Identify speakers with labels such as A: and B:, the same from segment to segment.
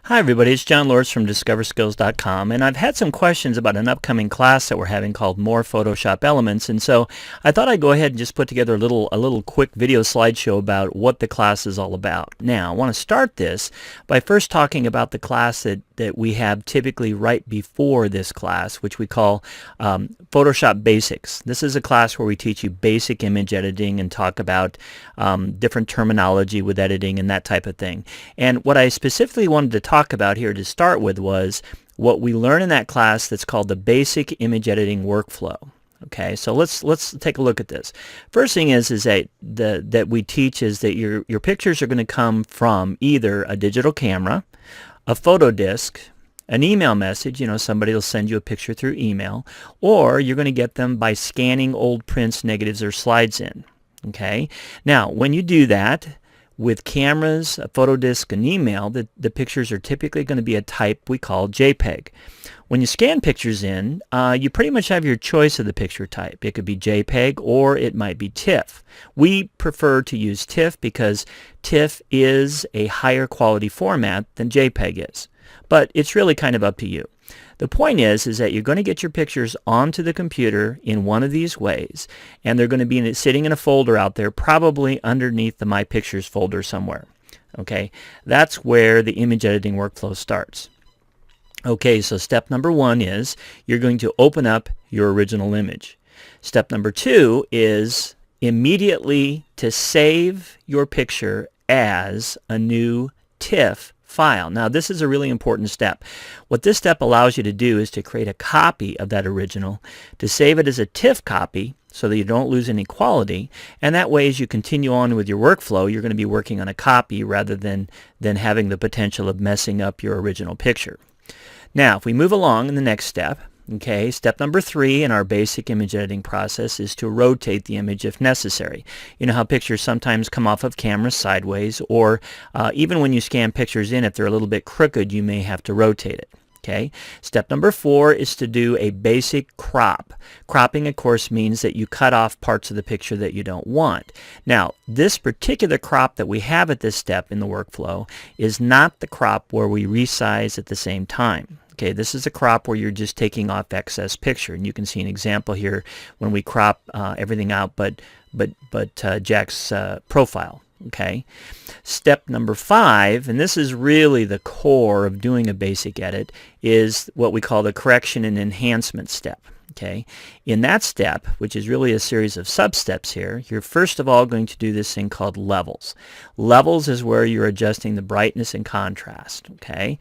A: Hi everybody, it's John Lords from DiscoverSkills.com, and I've had some questions about an upcoming class that we're having called More Photoshop Elements, and so I thought I'd go ahead and just put together a little quick video slideshow about what the class is all about. Now, I want to start this by first talking about the class that we have typically right before this class, which we call Photoshop Basics. This is a class where we teach you basic image editing and talk about different terminology with editing and that type of thing. And what I specifically wanted to talk about here to start with was what we learn in that class that's called the basic image editing workflow. Okay, so let's take a look at this. First thing is that we teach is that your pictures are going to come from either a digital camera, a photo disc, an email message, somebody will send you a picture through email, or you're going to get them by scanning old prints, negatives, or slides in. Okay, now when you do that, with cameras, a photo disc, and email, the pictures are typically going to be a type we call JPEG. When you scan pictures in, you pretty much have your choice of the picture type. It could be JPEG or it might be TIFF. We prefer to use TIFF because TIFF is a higher quality format than JPEG is. But it's really kind of up to you. The point is that you're going to get your pictures onto the computer in one of these ways, and they're going to be sitting in a folder out there, probably underneath the My Pictures folder somewhere. Okay, that's where the image editing workflow starts. Okay, so step number one is you're going to open up your original image. Step number two is immediately to save your picture as a new TIFF file. Now, this is a really important step. What this step allows you to do is to create a copy of that original, to save it as a TIFF copy so that you don't lose any quality, and that way as you continue on with your workflow, you're going to be working on a copy rather than having the potential of messing up your original picture. Now, if we move along in the next step, okay, step number 3 in our basic image editing process is to rotate the image if necessary. You know how pictures sometimes come off of camera sideways, or even when you scan pictures in, if they're a little bit crooked, you may have to rotate it. Okay. Step number 4 is to do a basic crop. Cropping, of course, means that you cut off parts of the picture that you don't want. Now, this particular crop that we have at this step in the workflow is not the crop where we resize at the same time. Okay, this is a crop where you're just taking off excess picture, and you can see an example here when we crop everything out but Jack's profile. Okay, step number 5, and this is really the core of doing a basic edit, is what we call the correction and enhancement step. Okay, in that step, which is really a series of sub-steps here, you're first of all going to do this thing called levels. Levels is where you're adjusting the brightness and contrast. Okay.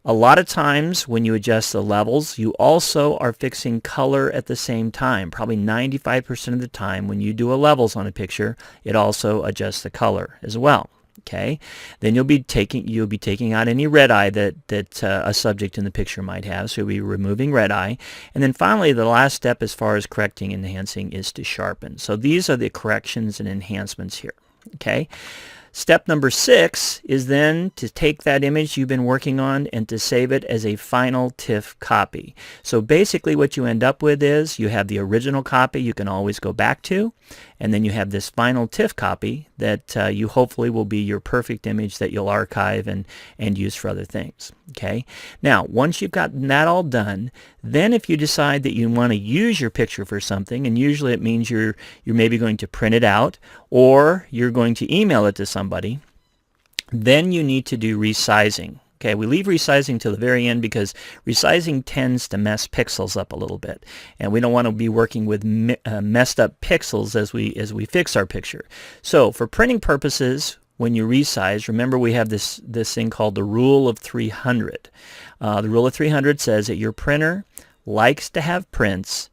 A: A lot of times when you adjust the levels, you also are fixing color at the same time. Probably 95% of the time when you do a levels on a picture, it also adjusts the color as well. Okay, then you'll be taking out any red eye that a subject in the picture might have, so you'll be removing red eye. And then finally, the last step as far as correcting and enhancing is to sharpen. So these are the corrections and enhancements here. Okay. Step number 6 is then to take that image you've been working on and to save it as a final TIFF copy. So basically what you end up with is you have the original copy you can always go back to, and then you have this final TIFF copy that you hopefully will be your perfect image that you'll archive and use for other things. Okay. Now, once you've gotten that all done, then if you decide that you want to use your picture for something, and usually it means you're maybe going to print it out or you're going to email it to somebody, then you need to do resizing. Okay, we leave resizing till the very end because resizing tends to mess pixels up a little bit, and we don't want to be working with messed up pixels as we fix our picture. So for printing purposes, when you resize, remember we have this thing called the rule of 300. The rule of 300 says that your printer likes to have pictures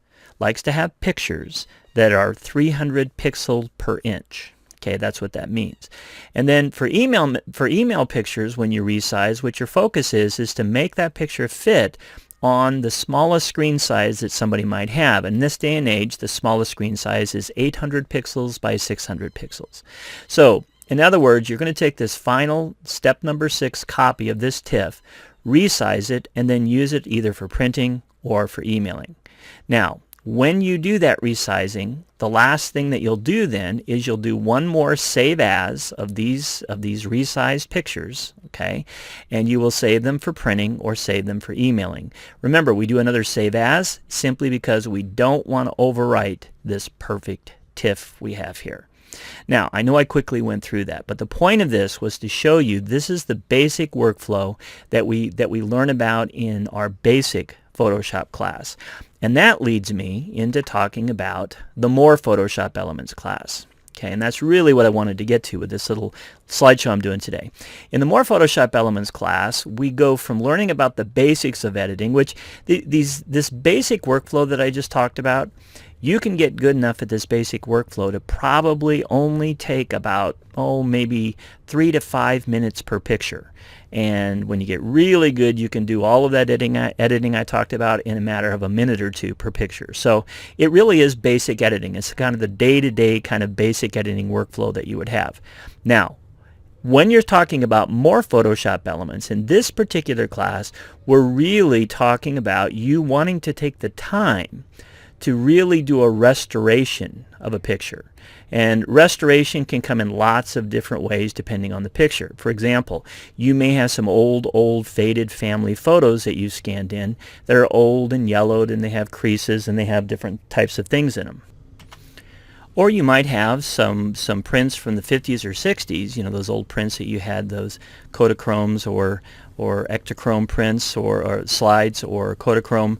A: that are 300 pixels per inch. Okay, that's what that means. And then for email pictures, when you resize, what your focus is to make that picture fit on the smallest screen size that somebody might have. In this day and age, the smallest screen size is 800 pixels by 600 pixels. So, in other words, you're going to take this final step number 6 copy of this TIFF, resize it, and then use it either for printing or for emailing. Now, When you do that resizing, the last thing that you'll do then is you'll do one more save as of these resized pictures, okay? And you will save them for printing or save them for emailing. Remember, we do another save as simply because we don't want to overwrite this perfect TIFF we have here. Now, I know I quickly went through that, but the point of this was to show you this is the basic workflow that we learn about in our basic Photoshop class. And that leads me into talking about the More Photoshop Elements class. Okay, and that's really what I wanted to get to with this little slideshow I'm doing today. In the More Photoshop Elements class, we go from learning about the basics of editing, which this basic workflow that I just talked about, you can get good enough at this basic workflow to probably only take about, maybe 3 to 5 minutes per picture. And when you get really good, you can do all of that editing I talked about in a matter of a minute or two per picture. So it really is basic editing. It's kind of the day-to-day kind of basic editing workflow that you would have. Now, when you're talking about more Photoshop elements, in this particular class, we're really talking about you wanting to take the time to really do a restoration of a picture. And restoration can come in lots of different ways depending on the picture. For example, you may have some old faded family photos that you scanned in that are old and yellowed and they have creases and they have different types of things in them. Or you might have some prints from the 50s or 60s, you know, those old prints that you had, those Kodachromes or Ektachrome prints or slides or Kodachrome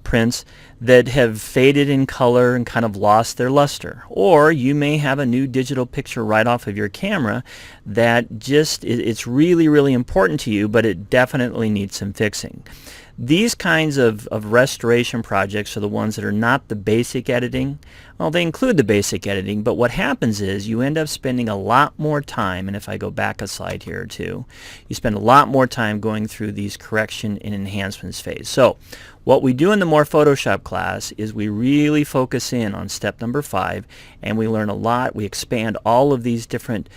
A: prints that have faded in color and kind of lost their luster. Or you may have a new digital picture right off of your camera that just, it's really, really important to you, but it definitely needs some fixing. These kinds of restoration projects are the ones that are not the basic editing. Well, they include the basic editing, but what happens is you end up spending a lot more time, and if I go back a slide here or two, you spend a lot more time going through these correction and enhancements phase. So what we do in the More Photoshop class is we really focus in on step number 5, and we learn a lot. We expand all of these different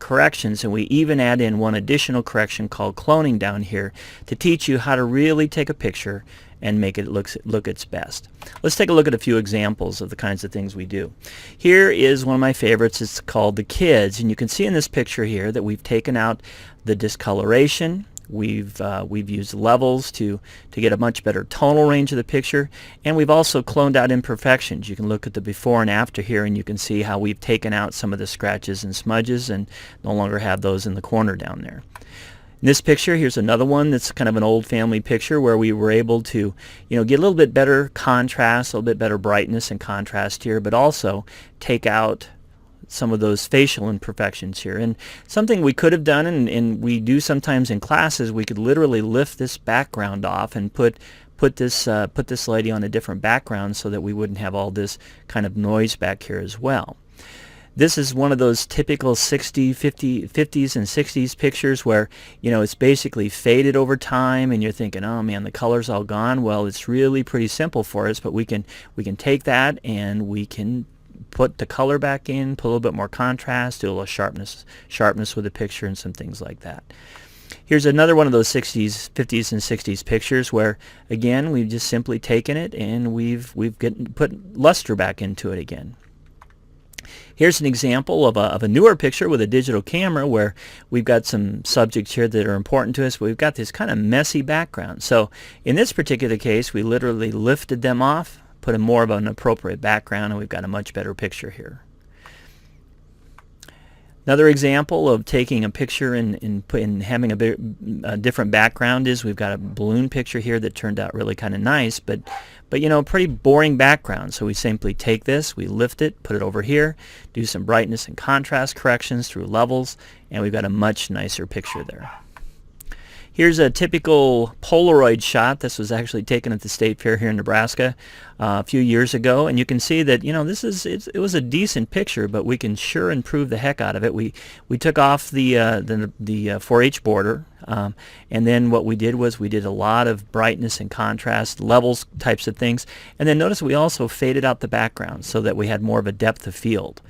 A: corrections, and we even add in one additional correction called cloning down here to teach you how to really take a picture and make it look its best. Let's take a look at a few examples of the kinds of things we do. Here is one of my favorites. It's called The Kids, and you can see in this picture here that we've taken out the discoloration. We've used levels to get a much better tonal range of the picture, and we've also cloned out imperfections. You can look at the before and after here, and you can see how we've taken out some of the scratches and smudges and no longer have those in the corner down there. In this picture, here's another one that's kind of an old family picture where we were able to, get a little bit better contrast, a little bit better brightness and contrast here, but also take out some of those facial imperfections here. And something we could have done, and we do sometimes in classes, we could literally lift this background off and put this lady on a different background so that we wouldn't have all this kind of noise back here as well. This is one of those typical 50s and 60s pictures where, it's basically faded over time and you're thinking, oh man, the color's all gone. Well, it's really pretty simple for us, but we can take that and we can put the color back in, put a little bit more contrast, do a little sharpness with the picture and some things like that. Here's another one of those 50s and 60s pictures where, again, we've just simply taken it and we've put luster back into it again. Here's an example of a newer picture with a digital camera where we've got some subjects here that are important to us. We've got this kind of messy background. So in this particular case, we literally lifted them off, put in more of an appropriate background, and we've got a much better picture here. Another example of taking a picture and having a different background is we've got a balloon picture here that turned out really kind of nice, but pretty boring background. So we simply take this, we lift it, put it over here, do some brightness and contrast corrections through levels, and we've got a much nicer picture there. Here's a typical Polaroid shot. This was actually taken at the State Fair here in Nebraska a few years ago, and you can see that it was a decent picture, but we can sure improve the heck out of it. We took off the 4H border, and then what we did was we did a lot of brightness and contrast, levels types of things, and then notice we also faded out the background so that we had more of a depth of field.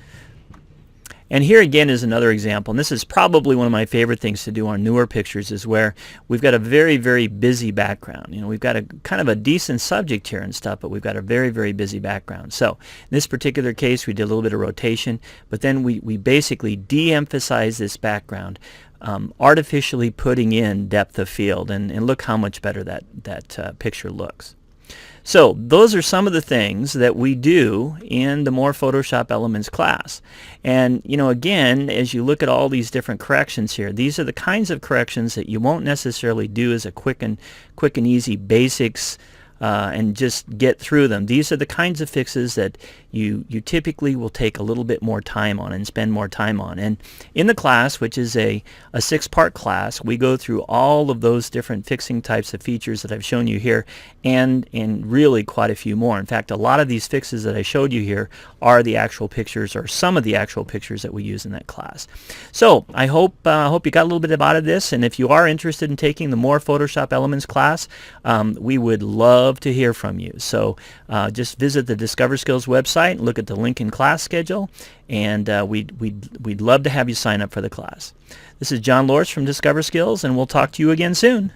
A: And here again is another example, and this is probably one of my favorite things to do on newer pictures, is where we've got a very, very busy background. You know, we've got a kind of a decent subject here and stuff, but we've got a very, very busy background. So in this particular case, we did a little bit of rotation, but then we basically de-emphasize this background, artificially putting in depth of field, and look how much better that picture looks. So those are some of the things that we do in the More Photoshop Elements class. And you know, again, as you look at all these different corrections here, these are the kinds of corrections that you won't necessarily do as a quick and easy basics and just get through them. These are the kinds of fixes that you typically will take a little bit more time on and spend more time on. And in the class, which is a 6-part class, we go through all of those different fixing types of features that I've shown you here, and really quite a few more. In fact, a lot of these fixes that I showed you here are the actual pictures, or some of the actual pictures that we use in that class. So I hope you got a little bit out of this, and if you are interested in taking the More Photoshop Elements class, we would love to hear from you. So just visit the DiscoverSkills website and look at the link in class schedule, and we'd love to have you sign up for the class. This is John Lorsch from DiscoverSkills, and we'll talk to you again soon.